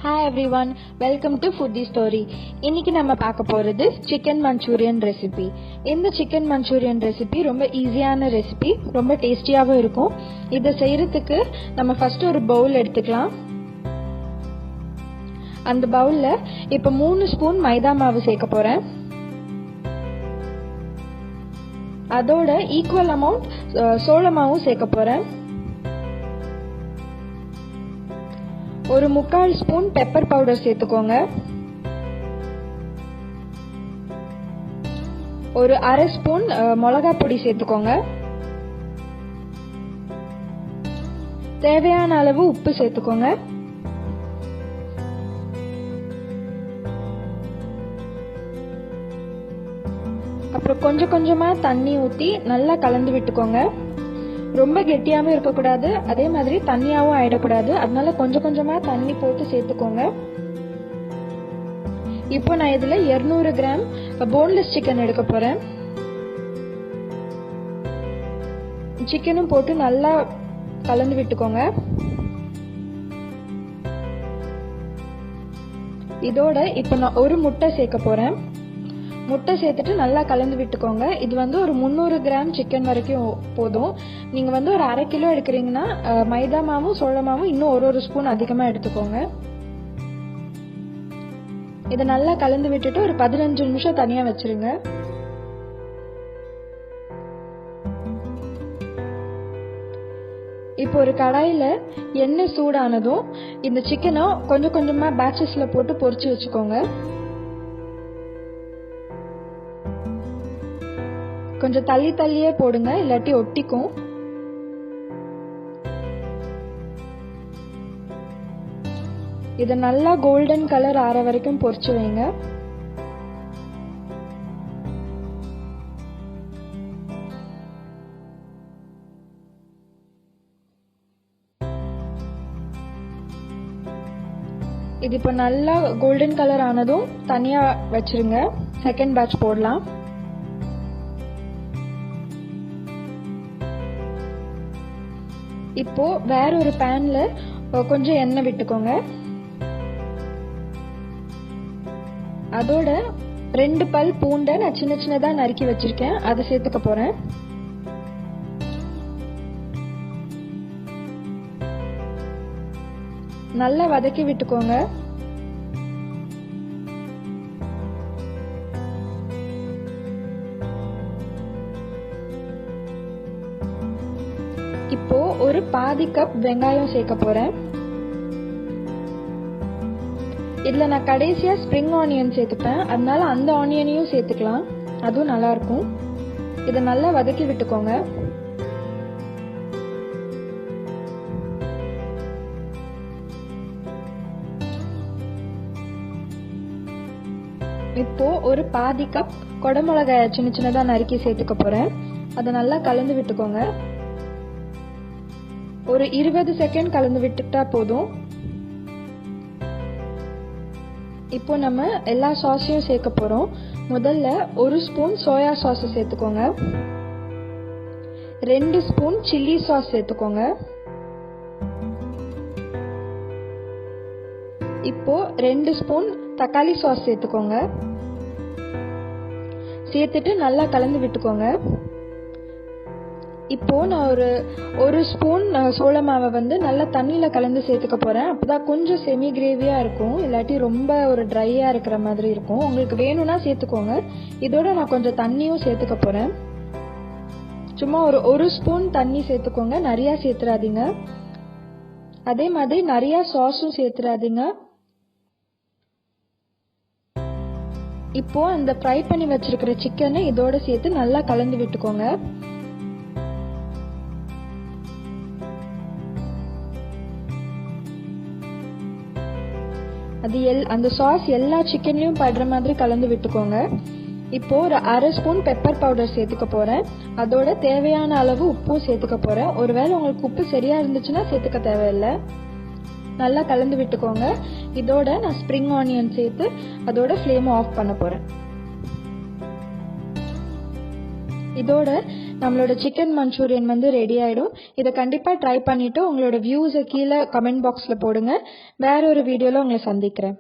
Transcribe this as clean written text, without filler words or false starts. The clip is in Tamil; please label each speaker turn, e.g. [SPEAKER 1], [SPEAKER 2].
[SPEAKER 1] Hi everyone, welcome to Foodie story. இன்னைக்கு நம்ம பார்க்க போறது chicken manchurian recipe. இந்த chicken manchurian recipe ரொம்ப ஈஸியான ரெசிபி, ரொம்ப டேஸ்டியாவும் இருக்கும். இத செய்யறதுக்கு நம்ம ஃபர்ஸ்ட் ஒரு பவுல் எடுத்துக்கலாம். அந்த பவுல்ல இப்ப 3 ஸ்பூன் மைதா மாவு சேர்க்க போறேன். அதோட ஈக்குவல் அமௌண்ட் சோள மாவும் சேர்க்க போறேன். ஒரு 3/4 ஸ்பூன் பெப்பர் பவுடர் சேர்த்துக்கோங்க. ஒரு 1/2 ஸ்பூன் மிளகாய் பொடி சேர்த்துக்கோங்க. தேவையான அளவு உப்பு சேர்த்துக்கோங்க. அப்புறம் கொஞ்சம் கொஞ்சமா தண்ணி ஊத்தி நல்லா கலந்து விட்டுக்கோங்க. ரொம்ப கெட்டியாவும் இருக்கக்கூடாது, அதே மாதிரி தண்ணியாவும் ஆயிடக்கூடாது. அதனால கொஞ்சம் கொஞ்சமா தண்ணி போட்டு சேர்த்துக்கோங்க. இப்போ நான் இதுல 200 கிராம் போன்லெஸ் சிக்கன் எடுக்க போறேன். சிக்கனும் போட்டு நல்லா கலந்து விட்டுக்கோங்க. இதோட இப்போ நான் ஒரு முட்டை சேர்க்க போறேன். முட்டை சேர்த்துட்டு நல்லா கலந்து விட்டுக்கோங்க. இது ஒரு 300 கிராம் சிக்கன் வரைக்கும் போதும். நீங்க ஒரு 1/2 கிலோ எடுக்கிறீங்கன்னா மைதா மாவும் சோள மாவும் இன்னும் ஒரு ஸ்பூன் அதிகமா எடுத்துக்கோங்க. இதை நல்லா கலந்து விட்டுட்டு ஒரு 15 நிமிஷம் தனியா வச்சிருங்க. இப்போ ஒரு கடாயில எண்ணெய் சூடானதும் இந்த சிக்கனை கொஞ்சம் கொஞ்சமா பேட்சஸ்ல போட்டு பொரிச்சு வச்சுக்கோங்க. கொஞ்சம் தள்ளி தள்ளியே போடுங்க, இல்லாட்டி ஒட்டிக்கும். இத நல்லா கோல்டன் கலர் ஆற வரைக்கும் பொரிச்சு வைங்க. இது இப்ப நல்லா கோல்டன் கலர் ஆனதும் தனியா வச்சிருங்க. செகண்ட் பேட்ச் போடலாம். இப்போ வேற ஒரு பேன்ல கொஞ்சம் எண்ணெய் விட்டுக்கோங்க. அதோட 2 பல் பூண்டை நான் சின்ன சின்னதா நறுக்கி வச்சிருக்கேன், அதை சேர்த்துக்க போறேன். நல்லா வதக்கி விட்டுக்கோங்க. இப்போ ஒரு பாதி கப் வெங்காயம் சேர்க்க போறேன். இதுல நான் கடைசியா ஸ்ப்ரிங் ஆனியன் சேர்த்துப்பேன், அதனால அந்த ஆனியனையும் சேர்த்துக்கலாம், அதுவும் நல்லா இருக்கும். இதை நல்லா வதக்கி விட்டுக்கோங்க. இப்போ ஒரு பாதி கப் குடமிளகாய சின்ன சின்னதா நறுக்கி சேர்த்துக்க போறேன். அதை நல்லா கலந்து விட்டுக்கோங்க. ஒரு 20 செகண்ட் கலந்து விட்டுட்டா போதும். இப்போ நம்ம எல்லா சாஸையும் சேர்க்க போறோம். முதல்ல 1 ஸ்பூன் சோயா சாஸ் சேர்த்துக்கோங்க. 2 ஸ்பூன் சில்லி சாஸ் சேர்த்துக்கோங்க. இப்போ 2 ஸ்பூன் தக்காளி சாஸ் சேர்த்துக்கோங்க. சேர்த்துட்டு நல்லா கலந்து விட்டுக்கோங்க. இப்போ நான் ஒரு ஸ்பூன் சோள மாவை நல்லா தண்ணியில கலந்து சேர்த்துக்க போறேன். அப்பதான் கொஞ்சம் செமி கிரேவியா இருக்கும், இல்லாட்டி ரொம்ப ஒரு ட்ரையா இருக்கிற மாதிரி இருக்கும். உங்களுக்கு வேணும்னா சேர்த்துக்கோங்க. இதோட நான் கொஞ்சம் தண்ணியும் சேர்த்துக்க போறேன். சும்மா ஒரு ஸ்பூன் தண்ணி சேர்த்துக்கோங்க, நிறைய சேர்த்துறாதீங்க. அதே மாதிரி நிறைய சாஸும் சேர்த்துறாதீங்க. இப்போ அந்த ஃப்ரை பண்ணி வச்சிருக்கிற சிக்கனை இதோட சேர்த்து நல்லா கலந்து விட்டுக்கோங்க. அந்த சாஸ் எல்லா சிக்கன்லயும் படுற மாதிரி கலந்து விட்டுக்கோங்க. இப்போ ஒரு 1/2 ஸ்பூன் பெப்பர் பவுடர் சேர்த்துக்க போறேன். அதோட தேவையான அளவு உப்பும் சேர்த்துக்க போறேன். ஒருவேளை உங்களுக்கு உப்பு சரியா இருந்துச்சுன்னா சேர்த்துக்க தேவையில்லை. நல்லா கலந்து விட்டுக்கோங்க. இதோட நான் ஸ்ப்ரிங் ஆனியன் சேர்த்து அதோட ஃப்ளேம் ஆஃப் பண்ண போறேன். இதோட நம்மளோட சிக்கன் மஞ்சூரியன் வந்து ரெடி ஆகிடும். இதை கண்டிப்பாக ட்ரை பண்ணிவிட்டு உங்களோட வியூஸை கீழே கமெண்ட் பாக்ஸில் போடுங்க. வேற ஒரு வீடியோவில் உங்களை சந்திக்கிறேன்.